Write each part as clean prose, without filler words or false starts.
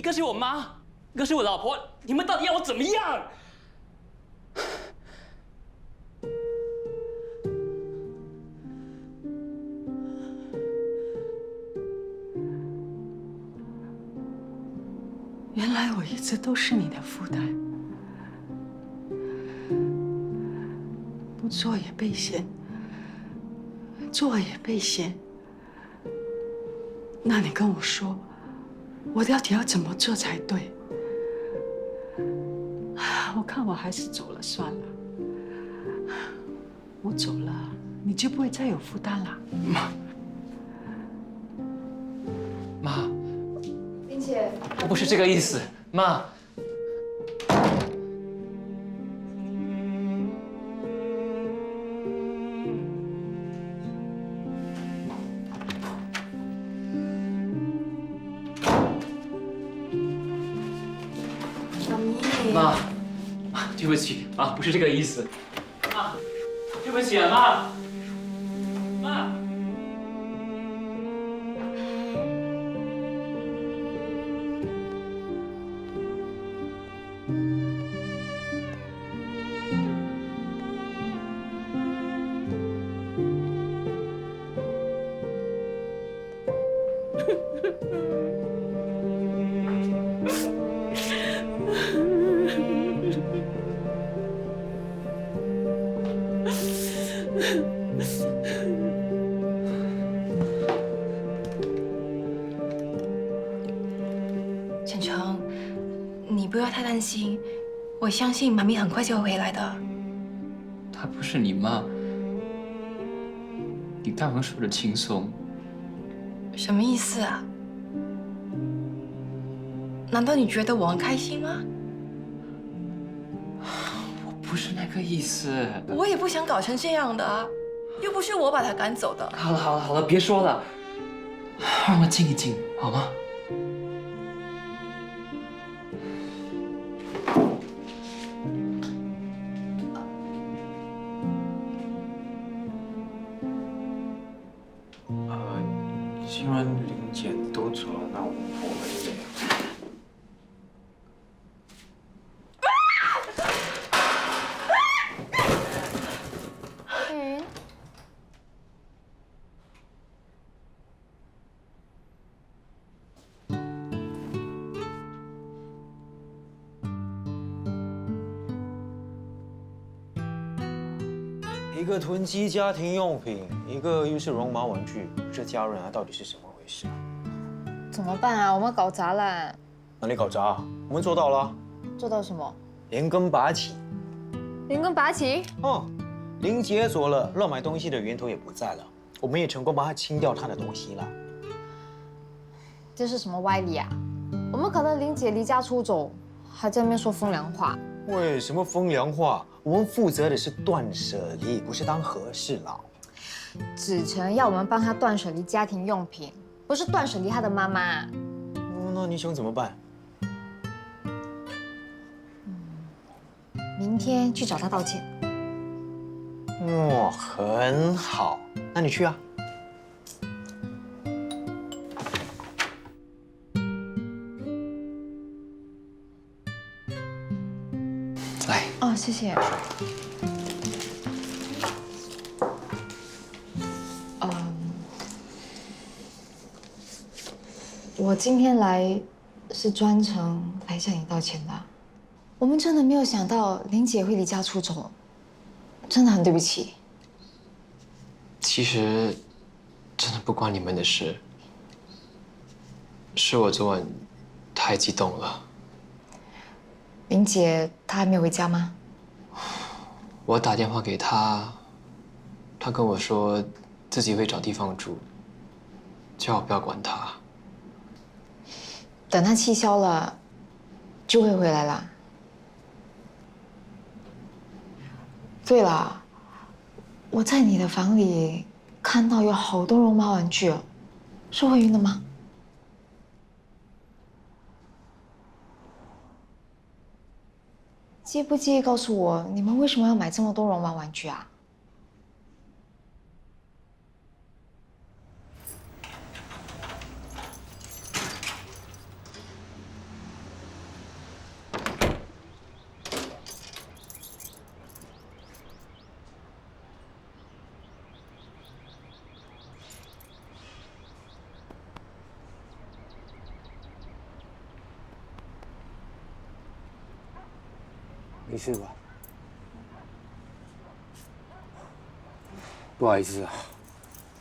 个是我妈，一个是我老婆，你们到底要我怎么样？原来我一直都是你的负担，不做也被嫌，做也被嫌。那你跟我说，我到底要怎么做才对？我看我还是走了算了。我走了，你就不会再有负担了。妈，林姐，我不是这个意思，妈。妈，对不起，妈，不是这个意思。妈，对不起啊，妈。妈。晨晨，你不要太担心，我相信妈咪很快就会回来的。她不是你妈，你干嘛说的轻松？什么意思啊？难道你觉得我很开心吗？我不是那个意思。我也不想搞成这样的啊，又不是我把他赶走的。好了好了好了，别说了，让我静一静好吗？既然林姐都走了，那我们也。云，一个囤积家庭用品，一个又是绒毛玩具，这家人啊到底是怎么回事啊？怎么办啊？我们搞砸了，哪里搞砸？我们做到了，做到什么？连根拔起。连根拔起？林解锁了乱买东西的源头也不在了，我们也成功帮他清掉他的东西了。这是什么歪理啊？我们可能林姐离家出走，还在那边说风凉话。为什么风凉话？我们负责的是断舍离，不是当和事佬。子晨要我们帮他断舍离家庭用品，不是断舍离他的妈妈。那你想怎么办？明天去找他道歉。很好，那你去啊。来，哦，谢谢。我今天来是专程来向你道歉的。我们真的没有想到林姐会离家出走，真的很对不起。其实，真的不关你们的事，是我昨晚太激动了。林姐她还没有回家吗？我打电话给她，她跟我说自己会找地方住，叫我不要管她。等她气消了，就会回来啦。对了，我在你的房里看到有好多绒毛玩具哦，是慧云的吗？介不介意告诉我，你们为什么要买这么多绒毛玩具啊？事吧？不好意思啊，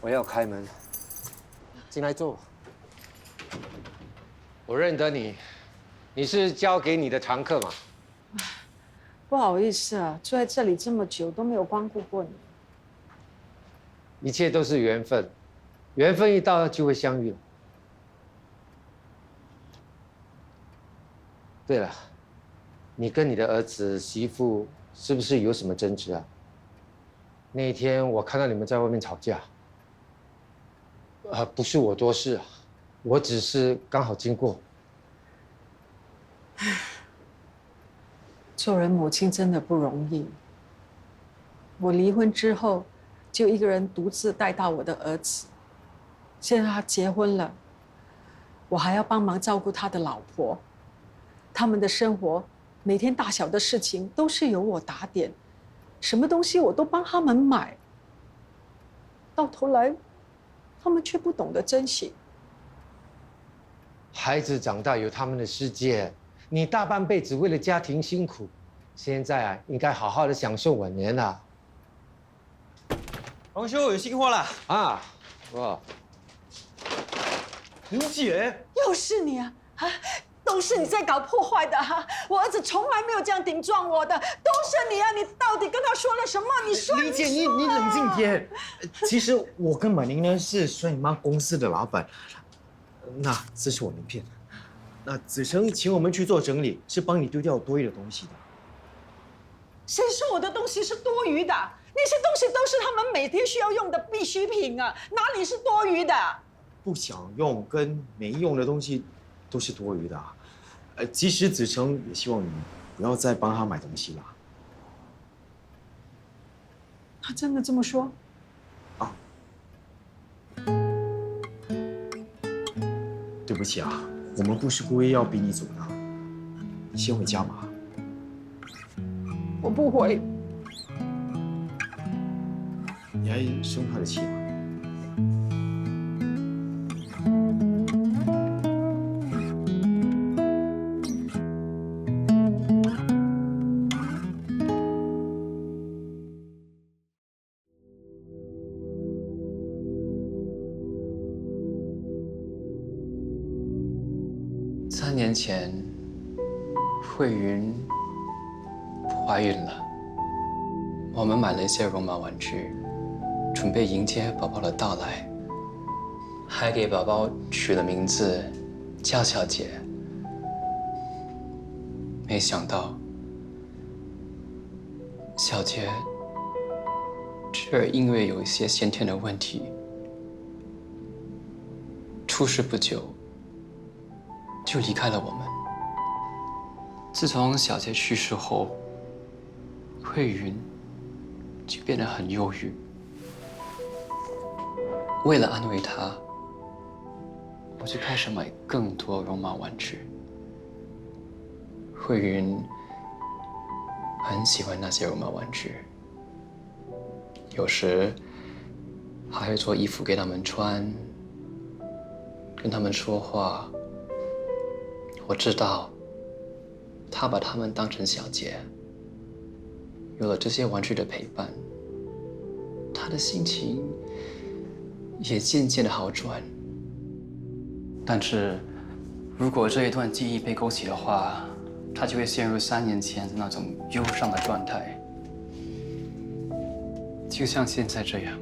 我要开门，进来坐。我认得你，你是交给你的常客嘛？不好意思啊，住在这里这么久都没有光顾过你。一切都是缘分，缘分一到就会相遇了。对了，你跟你的儿子媳妇是不是有什么争执啊？那一天我看到你们在外面吵架，不是我多事啊，我只是刚好经过。做人母亲真的不容易。我离婚之后，就一个人独自带大我的儿子。现在他结婚了，我还要帮忙照顾他的老婆。他们的生活，每天大小的事情都是由我打点，什么东西我都帮他们买。到头来，他们却不懂得珍惜。孩子长大有他们的世界，你大半辈子为了家庭辛苦，现在啊，应该好好的享受晚年了。王兄有新货了啊！哇，林姐，又是你啊！啊，都是你在搞破坏的哈！我儿子从来没有这样顶撞我的，都是你啊！你到底跟他说了什么？你说，林姐，你冷静点。其实我跟满玲呢是孙姨妈公司的老板，那这是我名片。那子成请我们去做整理，是帮你丢掉多余的东西的。谁说我的东西是多余的？那些东西都是他们每天需要用的必需品啊，哪里是多余的？不想用跟没用的东西都是多余的啊。即使子成也希望你不要再帮他买东西了。他真的这么说？啊，对不起啊，我们不是故意要逼你走的。你先回家吧。我不回。你还生他的气吗？3年前，慧云怀孕了，我们买了一些绒毛玩具，准备迎接宝宝的到来，还给宝宝取了名字叫小杰。没想到，小杰却因为有一些先天的问题，出世不久就离开了我们。自从小杰去世后，慧云就变得很忧郁。为了安慰她，我就开始买更多绒毛玩具。慧云很喜欢那些绒毛玩具，有时还会做衣服给他们穿，跟他们说话。我知道，他把他们当成小杰。有了这些玩具的陪伴，他的心情也渐渐的好转。但是，如果这一段记忆被勾起的话，他就会陷入3年前的那种忧伤的状态，就像现在这样，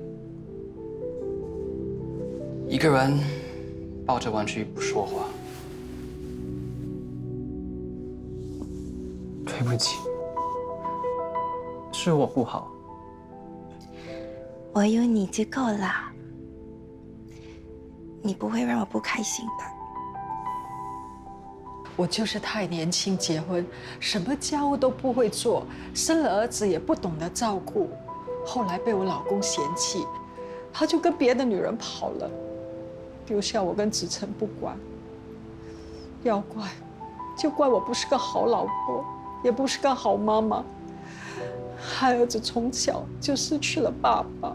一个人抱着玩具不说话。对不起，是我不好。我有你就够了，你不会让我不开心的。我就是太年轻结婚，什么家务都不会做，生了儿子也不懂得照顾，后来被我老公嫌弃，他就跟别的女人跑了，丢下我跟子成不管。要怪，就怪我不是个好老婆，也不是个好妈妈，害儿子从小就失去了爸爸。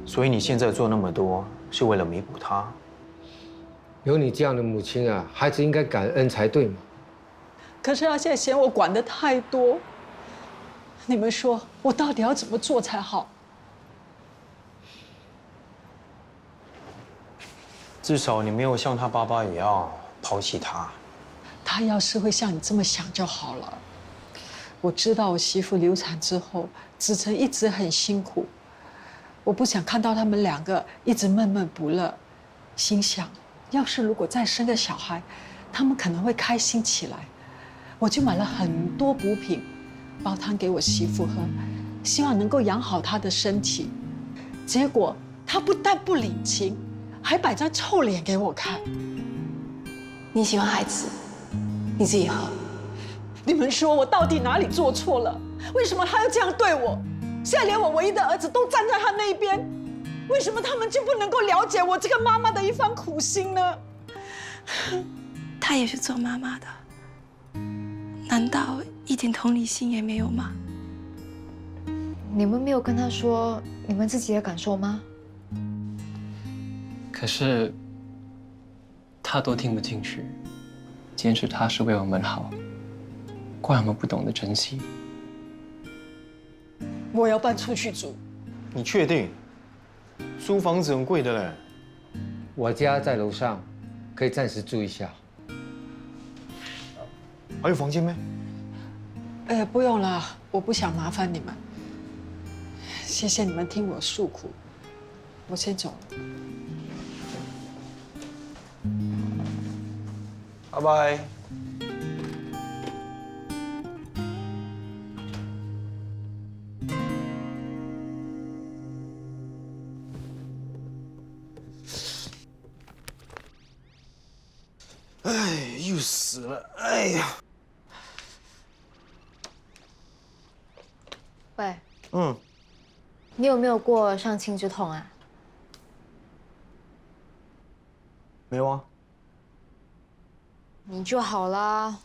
所以你现在做那么多，是为了弥补他？有你这样的母亲啊，孩子应该感恩才对嘛。可是他现在嫌我管得太多，你们说我到底要怎么做才好？至少你没有像他爸爸一样抛弃他。他要是会像你这么想就好了。我知道我媳妇流产之后，子成一直很辛苦，我不想看到他们两个一直闷闷不乐。心想，要是如果再生个小孩，他们可能会开心起来。我就买了很多补品，煲汤给我媳妇喝，希望能够养好她的身体。结果她不但不领情，还摆张臭脸给我看。你喜欢孩子，你自己喝。你们说我到底哪里做错了？为什么他要这样对我？现在连我唯一的儿子都站在他那一边，为什么他们就不能够了解我这个妈妈的一番苦心呢？她也是做妈妈的，难道一点同理心也没有吗？你们没有跟他说你们自己的感受吗？可是他都听不进去，坚持他是为我们好，怪我们不懂得珍惜。我要搬出去住。你确定？租房子很贵的嘞。我家在楼上，可以暂时住一下。还有房间没？不用了，我不想麻烦你们。谢谢你们听我诉苦，我先走了。拜拜。哎，又死了！哎呀，喂，嗯，你有没有过丧亲之痛啊？没有啊。你就好啦，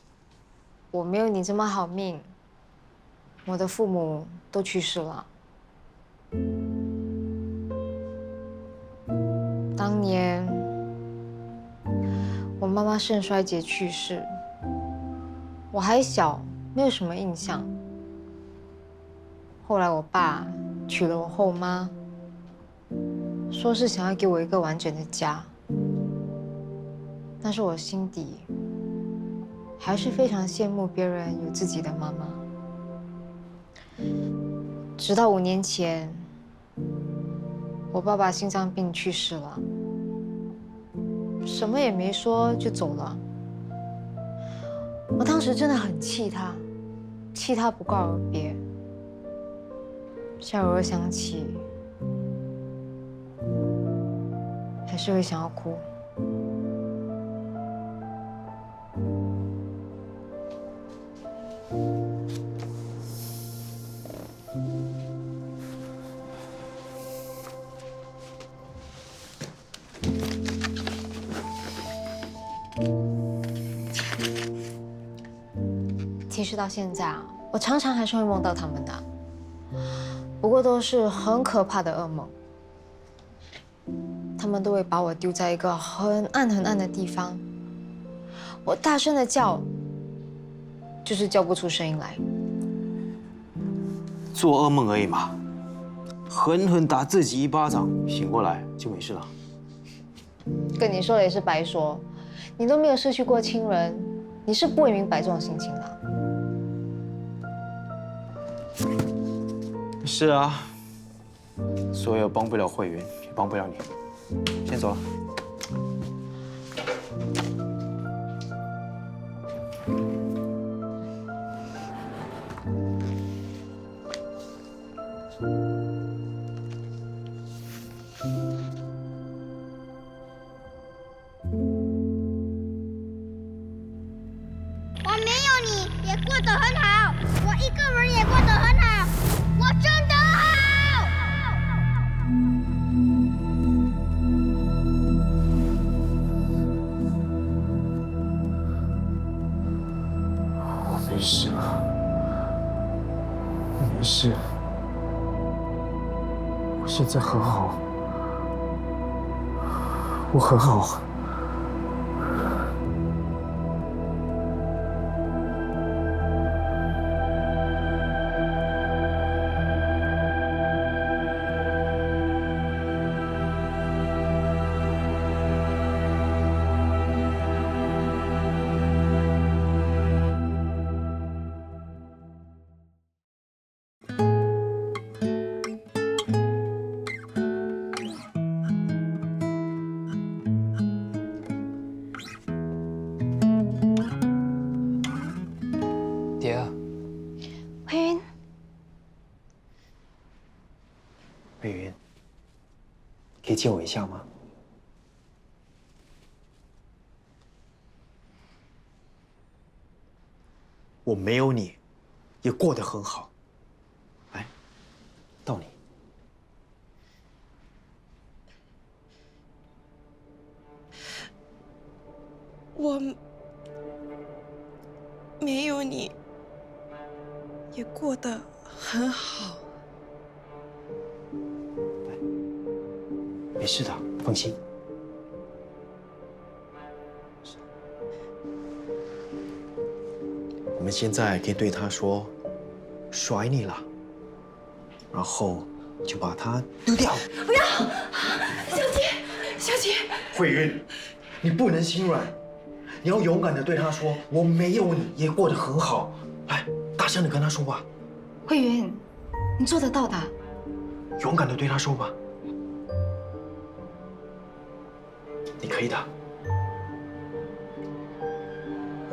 我没有你这么好命。我的父母都去世了。当年我妈妈肾衰竭去世，我还小，没有什么印象。后来我爸娶了我后妈，说是想要给我一个完整的家，但是我心底还是非常羡慕别人有自己的妈妈。直到5年前，我爸爸心脏病去世了，什么也没说就走了。我当时真的很气他，气他不告而别。现在偶尔想起，还是会想要哭。其实到现在啊，我常常还是会梦到他们的，不过都是很可怕的噩梦。他们都会把我丢在一个很暗很暗的地方，我大声的叫，就是叫不出声音来。做噩梦而已嘛，狠狠打自己一巴掌，醒过来就没事了。跟你说的也是白说，你都没有失去过亲人，你是不会明白这种心情的。是啊，所有帮不了会员，也帮不了你。先走了。我没有你也过得很好，我一个人也过得很好，我真的好。我没事了，没事，我现在很好，我很好。可以借我一下吗？我没有你，也过得很好。来，到你。我没有你，也过得很好。没事的，放心。我们现在可以对他说：“甩你了。”然后就把它丢掉。不要，小姐，慧云，你不能心软，你要勇敢的对他说：“我没有你，也过得很好。”来，大声的跟他说吧。慧云，你做得到的。勇敢的对他说吧。你可以的。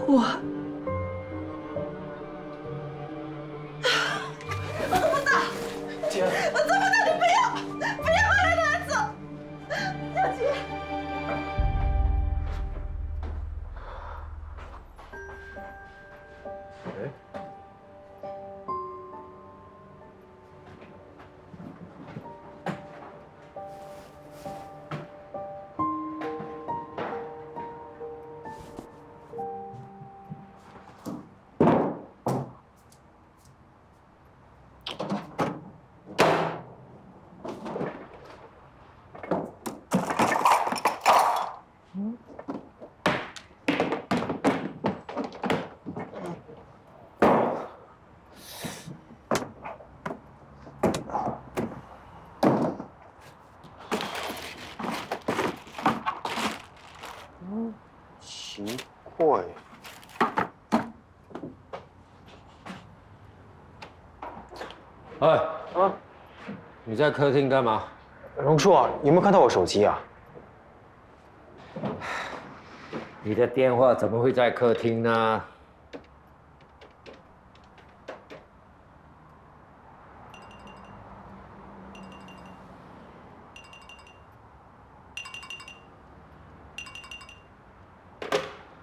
我奇怪。哎，你在客厅干嘛？榕树啊，有没有看到我手机啊？你的电话怎么会在客厅呢？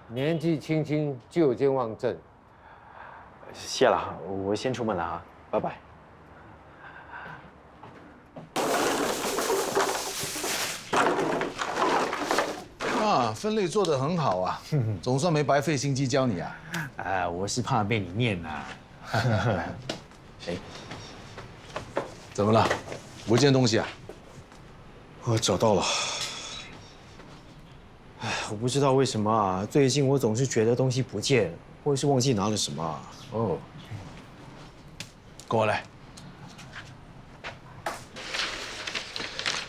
年纪轻轻就有健忘症，谢了，我先出门了啊，拜拜。啊，分类做得很好啊，总算没白费心机教你啊。我是怕被你念呐。哎，怎么了？不见东西啊？我找到了。哎，我不知道为什么啊，最近我总是觉得东西不见，或是忘记拿了什么啊。哦，跟我来。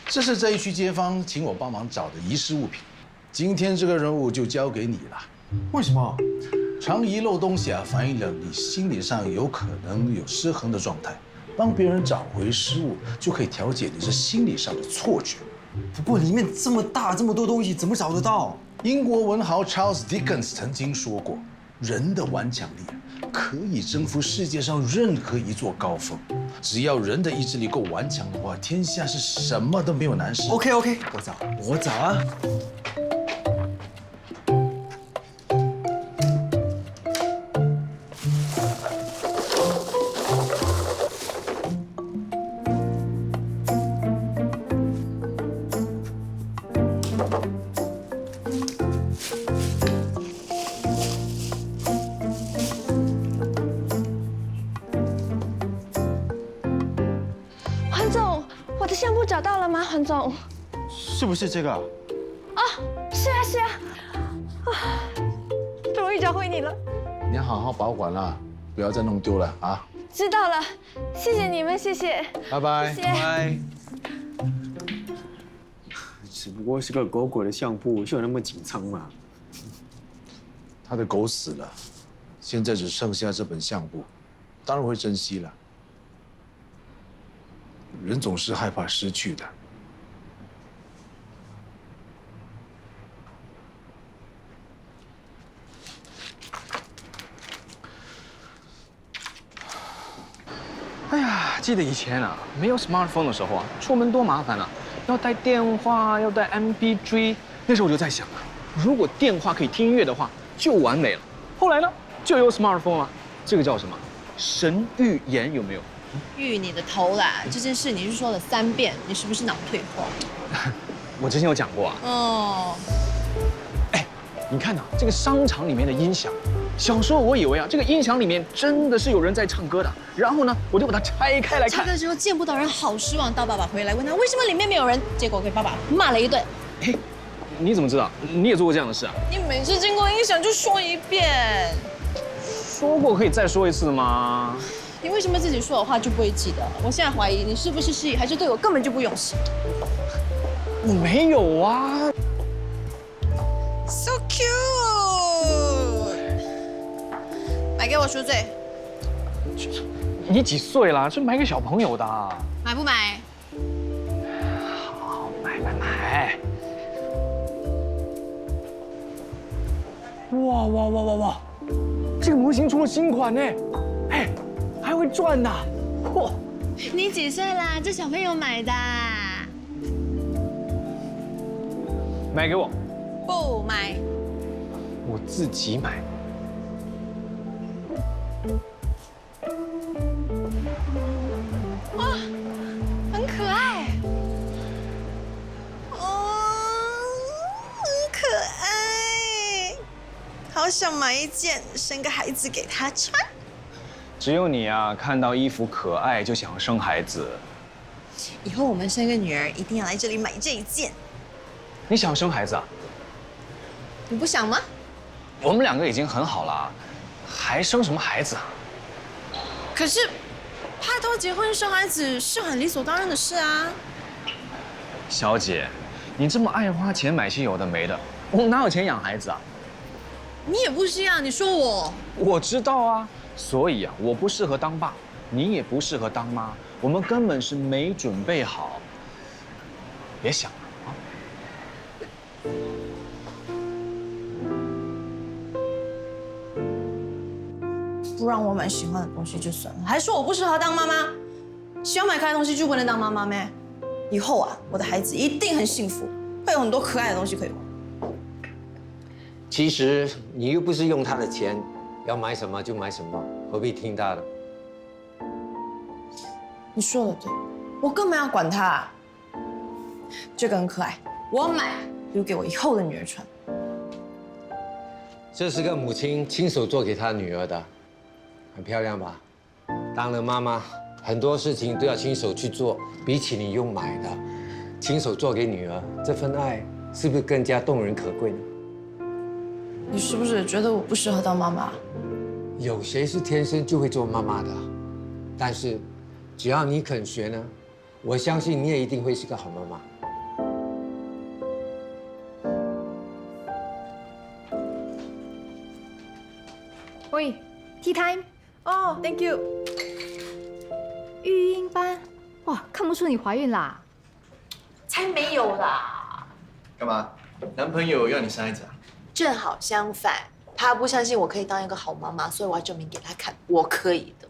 这是这一区街坊请我帮忙找的遗失物品，今天这个任务就交给你了。为什么？常遗漏东西啊，反映了你心理上有可能有失衡的状态。帮别人找回失物，就可以调节你这心理上的错觉。不过里面这么大这么多东西，怎么找得到？英国文豪 Charles Dickens 曾经说过，人的顽强力可以征服世界上任何一座高峰。只要人的意志力够顽强的话，天下是什么都没有难事。OK， 我找啊。黄总，我的相簿找到了吗？黄总，是不是这个？啊，是啊，终于找回你了。你要好好保管啦，不要再弄丢了啊！知道了，谢谢你们，谢谢。拜拜。谢谢。拜。只不过是个狗鬼的相簿，就有那么紧张嘛？他的狗死了，现在只剩下这本相簿，当然会珍惜了。人总是害怕失去的。哎呀，记得以前啊，没有 smartphone 的时候啊，出门多麻烦啊！要带电话，要带 MP3。那时候我就在想啊，如果电话可以听音乐的话，就完美了。后来呢，就有 smartphone 了，这个叫什么？神预言有没有？预你的头啦！这件事你是说了3遍，你是不是脑退化？我之前有讲过啊。哦。哎，你看呐，这个商场里面的音响，小时候我以为啊，这个音响里面真的是有人在唱歌的。然后呢，我就把它拆开来看。拆的时候见不到人，好失望。到爸爸回来问他为什么里面没有人，结果被爸爸骂了一顿。哎，你怎么知道？你也做过这样的事啊？你每次经过音响就说1遍。说过可以再说一次吗？你为什么自己说的话就不会记得？我现在怀疑你是不是失忆，还是对我根本就不用心。我没有啊。So cute！ 买给我赎罪。你几岁了？这买给小朋友的。买不买？好，买。哇！这个模型出了新款呢，哎，还会转呐！嚯！你几岁啦？这小朋友买的。买给我。不买。我自己买。哇，很可爱。很可爱。好想买一件，生个孩子给他穿。只有你啊，看到衣服可爱就想要生孩子。以后我们生个女儿，一定要来这里买这一件。你想要生孩子啊？你不想吗？我们2个已经很好了，还生什么孩子啊？可是，拍拖、结婚、生孩子是很理所当然的事啊。小姐，你这么爱花钱买些有的没的，我哪有钱养孩子啊？你也不是啊，你说我？我知道啊，所以啊，我不适合当爸，你也不适合当妈，我们根本是没准备好。别想了啊！不让我买喜欢的东西就算了，还说我不适合当妈妈。喜欢买可爱的东西就不能当妈妈咩？以后啊，我的孩子一定很幸福，会有很多可爱的东西可以玩。其实你又不是用他的钱，要买什么就买什么，何必听他的？你说的对，我根本要管他。这个很可爱，我买，留给我以后的女儿穿。这是个母亲亲手做给她女儿的，很漂亮吧？当了妈妈，很多事情都要亲手去做，比起你用买的，亲手做给女儿，这份爱是不是更加动人可贵呢？你是不是觉得我不适合当妈妈？有谁是天生就会做妈妈的？但是，只要你肯学呢，我相信你也一定会是个好妈妈。喂 ，tea time。哦 ，thank you。育婴班，哇，看不出你怀孕啦？才没有啦！干嘛？男朋友要你生孩子啊？正好相反，他不相信我可以当一个好妈妈，所以我要证明给他看，我可以的。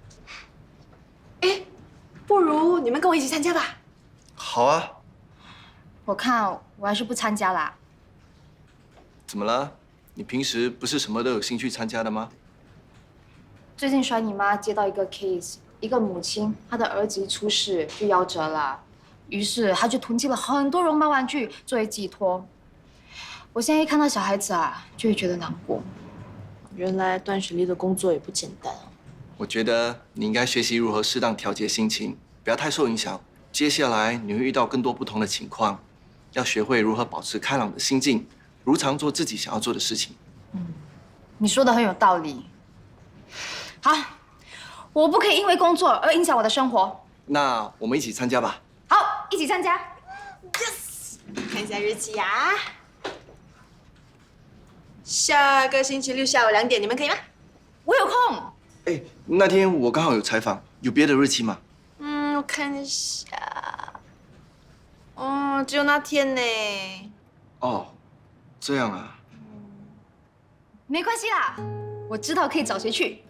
哎，不如你们跟我一起参加吧。好啊。我看我还是不参加啦。怎么了？你平时不是什么都有兴趣参加的吗？最近甩你妈接到一个 case， 一个母亲她的儿子一出事就夭折了，于是她就囤积了很多绒毛玩具作为寄托。我现在一看到小孩子啊，就会觉得难过。原来断舍离的工作也不简单啊。我觉得你应该学习如何适当调节心情，不要太受影响。接下来你会遇到更多不同的情况，要学会如何保持开朗的心境，如常做自己想要做的事情。你说的很有道理。好，我不可以因为工作而影响我的生活。那我们一起参加吧。好，一起参加。Yes， 看一下日期呀。下个星期六下午2点，你们可以吗？我有空。哎，那天我刚好有采访，有别的日期吗？我看一下。只有那天呢。哦，这样啊。没关系啦，我知道可以找谁去。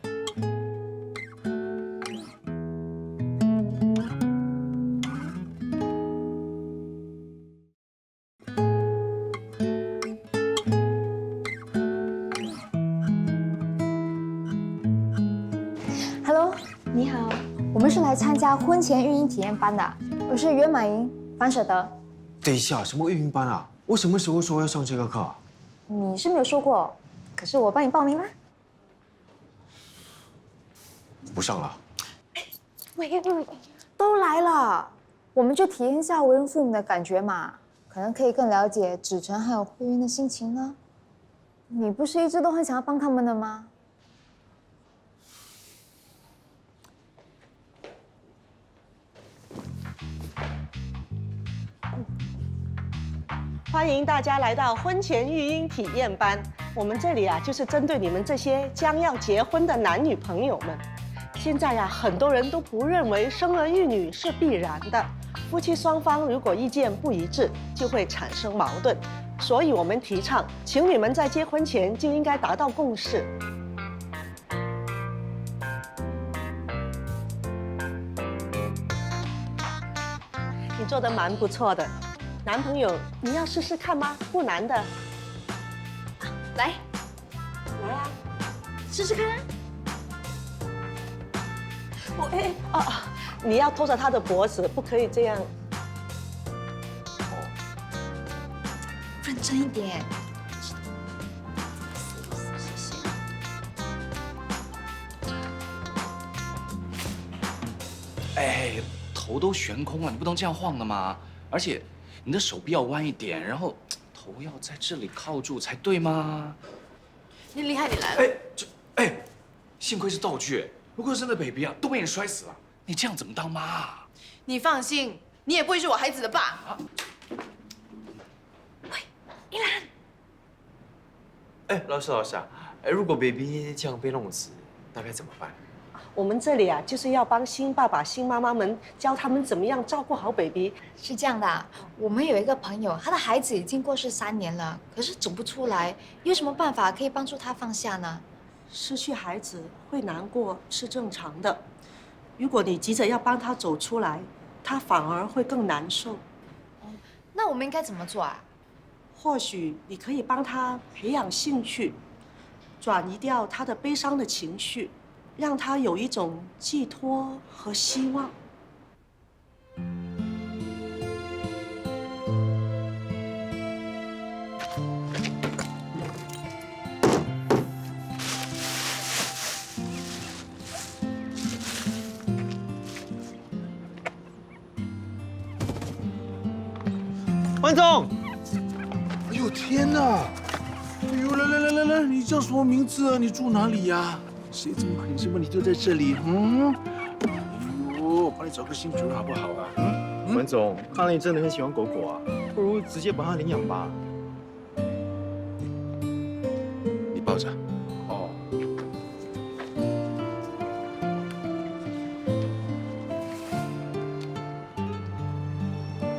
是来参加婚前育婴体验班的，而是圆满营樊舍德。等一下，什么育婴班啊？我什么时候说要上这个课？你是没有说过，可是我帮你报名啦。不上了。喂，都来了，我们就体验一下为人父母的感觉嘛，可能可以更了解芷晨还有慧云的心情呢。你不是一直都很想要帮他们的吗？欢迎大家来到婚前育婴体验班。我们这里啊，就是针对你们这些将要结婚的男女朋友们。现在呀，很多人都不认为生儿育女是必然的，夫妻双方如果意见不一致，就会产生矛盾。所以我们提倡，情侣们在结婚前就应该达到共识。你做得蛮不错的。男朋友，你要试试看吗？不难的。来，来啊，试试看啊。你要拖着他的脖子，不可以这样。认真一点。谢谢。哎，头都悬空了，你不能这样晃的吗？而且你的手臂要弯一点，然后头要在这里靠住才对吗？你厉害，你来了。幸亏是道具，如果是真的 baby 啊，都被你摔死了。你这样怎么当妈？你放心，你也不会是我孩子的爸。喂，依兰。老师啊，如果 baby 这样被弄死，那该怎么办？我们这里啊，就是要帮新爸爸、新妈妈们教他们怎么样照顾好 baby。是这样的，我们有一个朋友，他的孩子已经过世3年了，可是走不出来，有什么办法可以帮助他放下呢？失去孩子会难过是正常的，如果你急着要帮他走出来，他反而会更难受。那我们应该怎么做啊？或许你可以帮他培养兴趣，转移掉他的悲伤的情绪，让他有一种寄托和希望。万总，哎呦天哪！哎呦，来，你叫什么名字啊？你住哪里呀？谁这么狠心把你丢在这里？哎呦，我帮你找个新主人好不好啊？文总，看来你真的很喜欢狗狗啊，不如直接把它领养吧。你抱着。哦。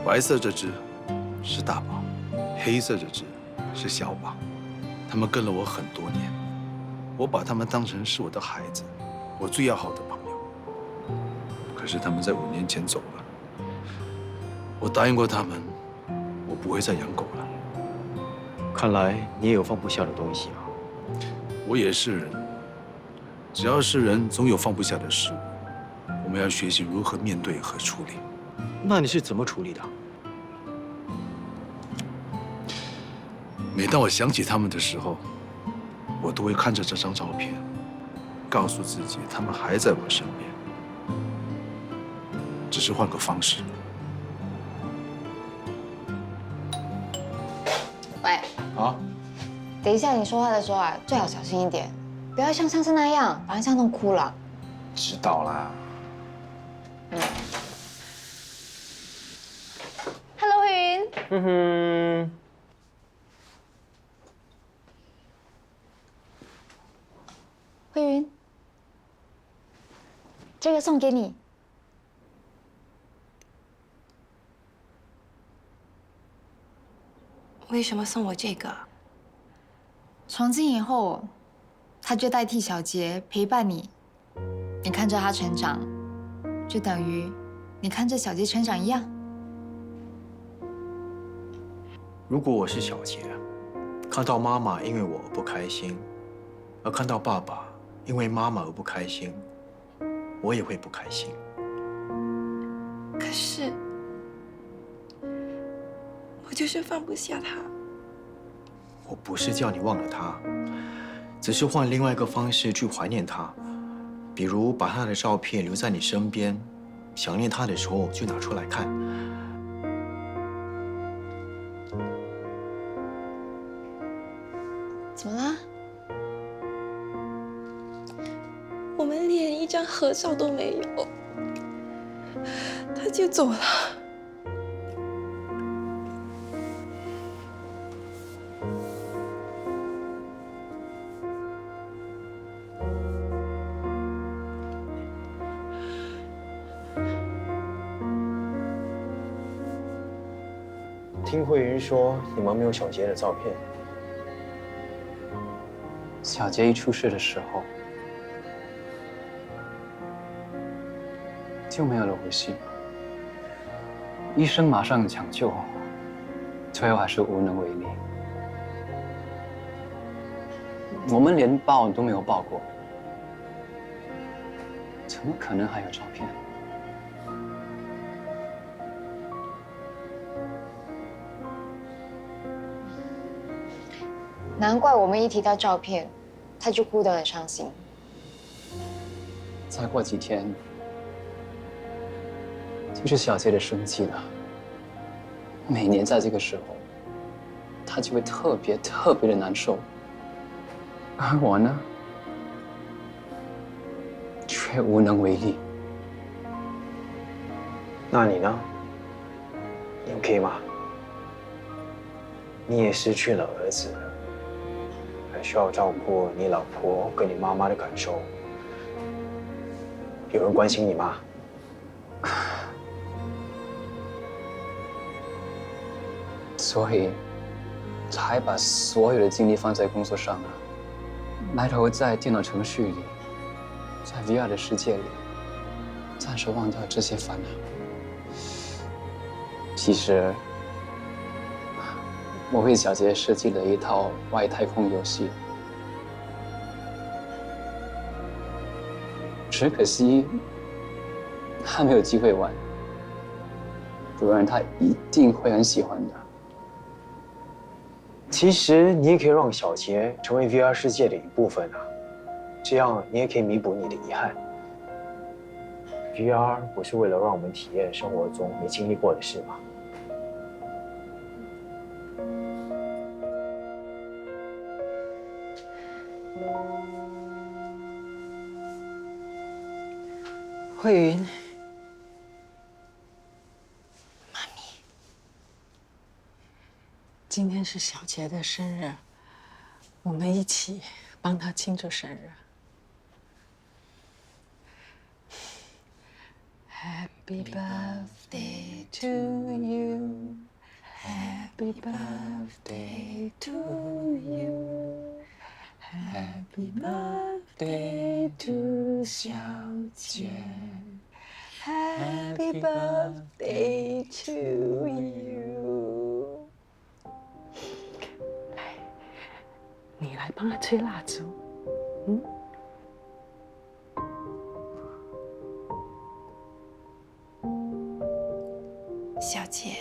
白色这只是大宝，黑色这只是小宝，他们跟了我很多年，我把他们当成是我的孩子，我最要好的朋友。可是他们在5年前走了，我答应过他们，我不会再养狗了。看来你也有放不下的东西啊。我也是人，只要是人，总有放不下的事物。我们要学习如何面对和处理。那你是怎么处理的？每当我想起他们的时候，我都会看着这张照片，告诉自己他们还在我身边，只是换个方式。喂。啊？等一下你说话的时候啊，最好小心一点，不要像上次那样把人像弄哭了。知道啦。Hello， 慧云。慧云，这个送给你。为什么送我这个？从今以后，他就代替小杰陪伴你。你看着他成长，就等于你看着小杰成长一样。如果我是小杰，看到妈妈因为我而不开心，而看到爸爸因为妈妈而不开心，我也会不开心。我就是放不下他。我不是叫你忘了他，只是换另外一个方式去怀念他，比如把他的照片留在你身边，想念他的时候就拿出来看。怎么啦？我们连一张合照都没有，他就走了。听慧云说你们没有小杰的照片。小杰一出事的时候，就没有了呼吸。医生马上抢救，最后还是无能为力。我们连报都没有报过，怎么可能还有照片？难怪我们一提到照片，他就哭得很伤心。再过几天，就是小杰的生气了。每年在这个时候，他就会特别的难受，而我呢，却无能为力。那你呢？你 OK 吗？你也失去了儿子，还需要照顾你老婆跟你妈妈的感受。有人关心你吗？所以，才把所有的精力放在工作上啊，埋头在电脑程序里，在 VR 的世界里，暂时忘掉这些烦恼。其实，我为小杰设计了一套外太空游戏，只可惜他没有机会玩，不然他一定会很喜欢的。其实你也可以让小杰成为 VR 世界的一部分啊，这样你也可以弥补你的遗憾。VR 不是为了让我们体验生活中没经历过的事吗？慧云，妈咪，今天是小杰的生日，我们一起帮他庆祝生日。Happy birthday to you, Happy birthday to you, Happy birthday to 小杰。Happy birthday to you。来，你来帮他吹蜡烛，嗯。小杰，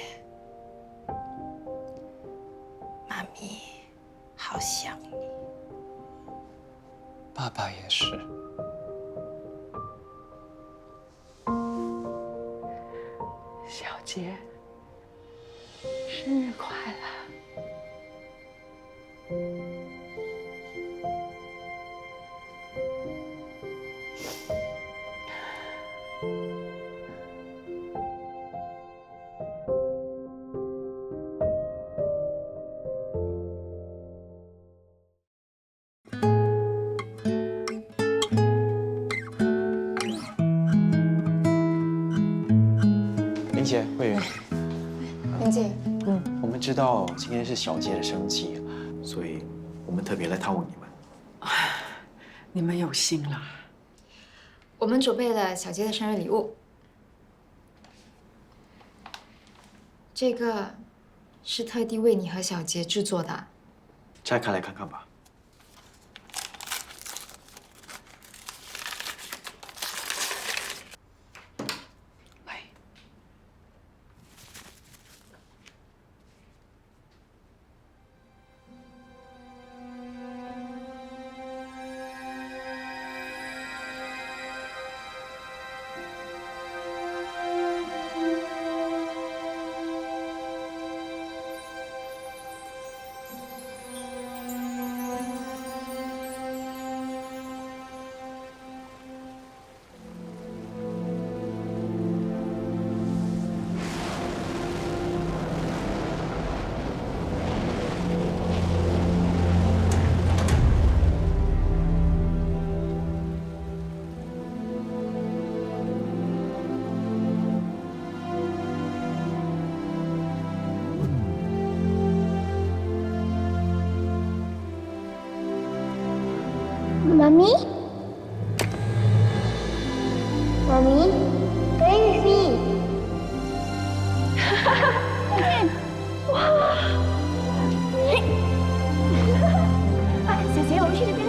妈咪好想你。爸爸也是。小杰，生日快乐！林姐，慧云，林姐，我们知道今天是小杰的生日，所以我们特别来探望你们。你们有心了。我们准备了小杰的生日礼物，这个是特地为你和小杰制作的。拆开来看看吧。妈咪，妈咪，baby， 再见。哇！哎，姐姐，我们去这边。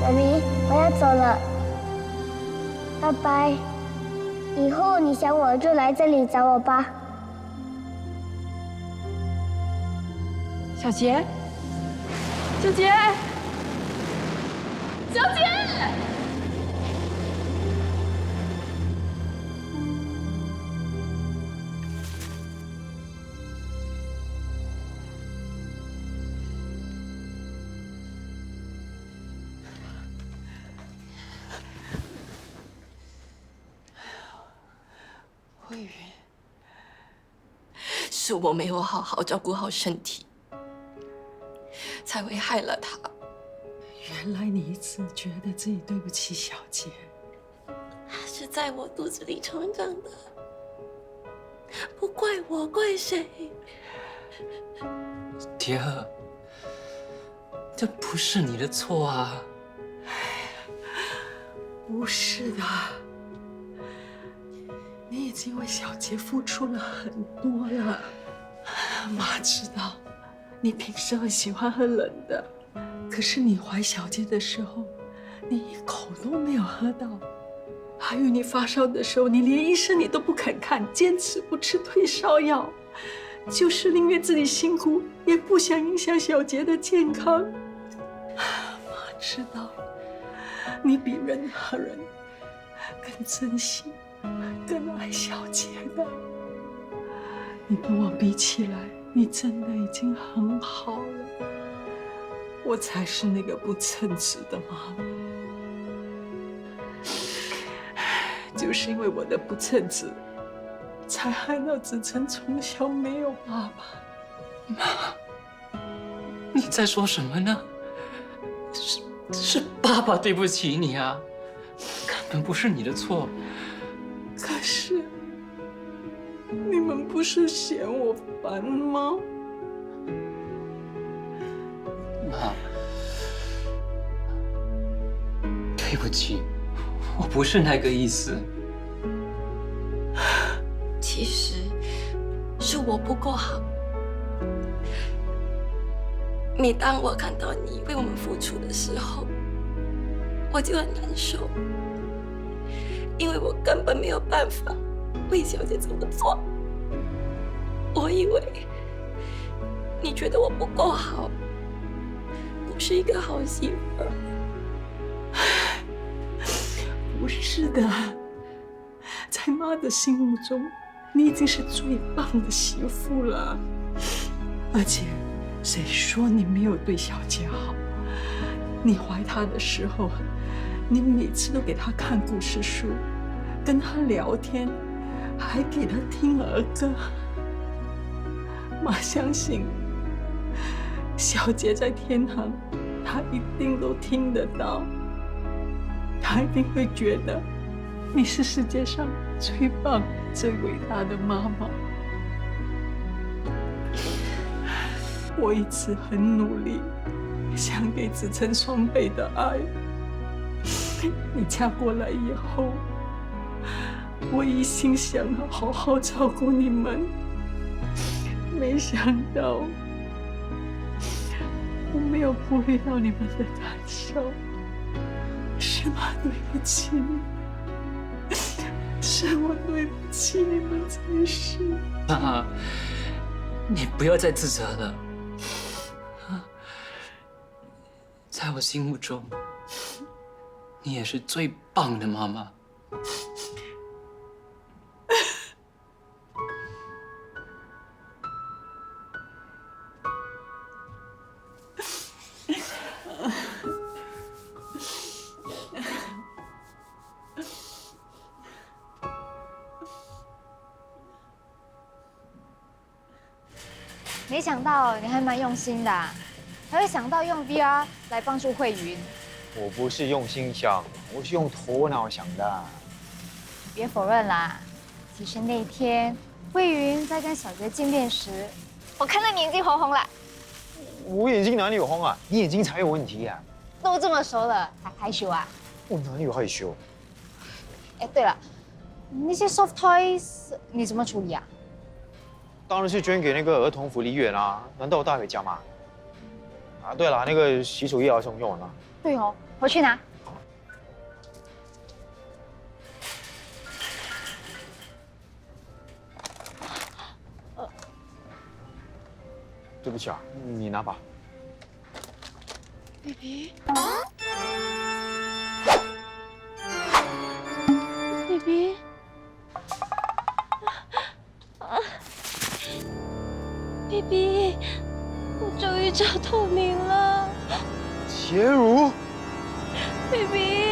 妈咪，我要走了，拜拜。以后你想我就来这里找我吧。小杰，小杰，小杰。慧云，是我没有好好照顾好身体，才会害了他。原来你一直觉得自己对不起小杰，他是在我肚子里成长的，不怪我，怪谁？蝶儿，这不是你的错啊！不是的，你已经为小杰付出了很多了。妈知道，你平时很喜欢喝冷的，可是你怀小杰的时候，你一口都没有喝到。还有你发烧的时候，你连医生你都不肯看，坚持不吃退烧药，就是宁愿自己辛苦，也不想影响小杰的健康。妈知道，你比任何人更珍惜、更爱小杰的。你跟我比起来，你真的已经很好了。我才是那个不称职的妈妈。就是因为我的不称职，才害到子晨从小没有爸爸。妈，你在说什么呢？是爸爸对不起你啊，根本不是你的错。可是你们不是嫌我烦吗？妈，对不起，我不是那个意思。其实是我不够好。每当我看到你为我们付出的时候，我就很难受，因为我根本没有办法为小姐这么做。我以为你觉得我不够好，不是一个好媳妇儿。不是的，在妈的心目中，你已经是最棒的媳妇了。而且，谁说你没有对小杰好？你怀她的时候，你每次都给她看故事书，跟她聊天，还给她听儿歌。妈相信，小杰在天堂，她一定都听得到。他一定会觉得你是世界上最棒、最伟大的妈妈。我一直很努力，想给子晨双倍的爱。你嫁过来以后，我一心想要好好照顾你们，没想到我没有顾虑到你们的感受。是妈对不起你们，是我对不起你们才是。妈，你不要再自责了。在我心目中，你也是最棒的妈妈。没想到你还蛮用心的啊。还会想到用 VR 来帮助慧云。我不是用心想，我是用头脑想的。别否认啦，其实那天慧云在跟小杰见面时，我看到你眼睛红红了。我眼睛哪里有红啊？你眼睛才有问题啊！都这么熟了，还害羞啊？我哪里有害羞？哎，对了，那些 soft toys 你怎么处理啊？当然是捐给那个儿童福利院啊！难道我带回家吗？啊，对了，那个洗手液要送用完了。对哦，我去拿。对不起啊，你拿吧。baby。baby。baby， 我终于找到你了。洁如。baby。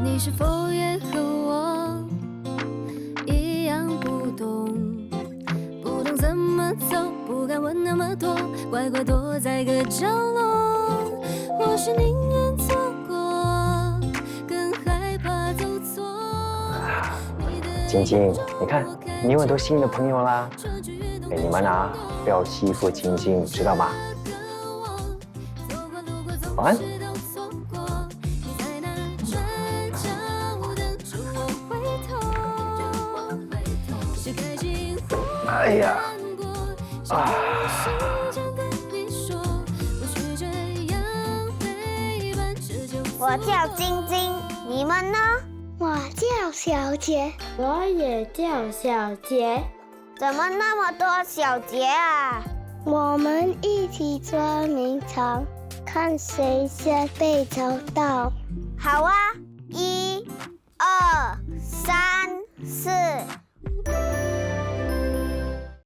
你是否也和我一样不懂？不懂怎么走，不敢问那么多，乖乖躲在个角落。或许宁愿错过，更害怕走错。晶晶，你看，你有很多新的朋友啦。哎，你们啊，不要欺负晶晶，知道吗？晚安。哎呀，啊！我叫晶晶，你们呢？我叫小杰，我也叫小杰。怎么那么多小杰啊？我们一起捉迷藏，看谁先被找到。好啊，1、2、3、4。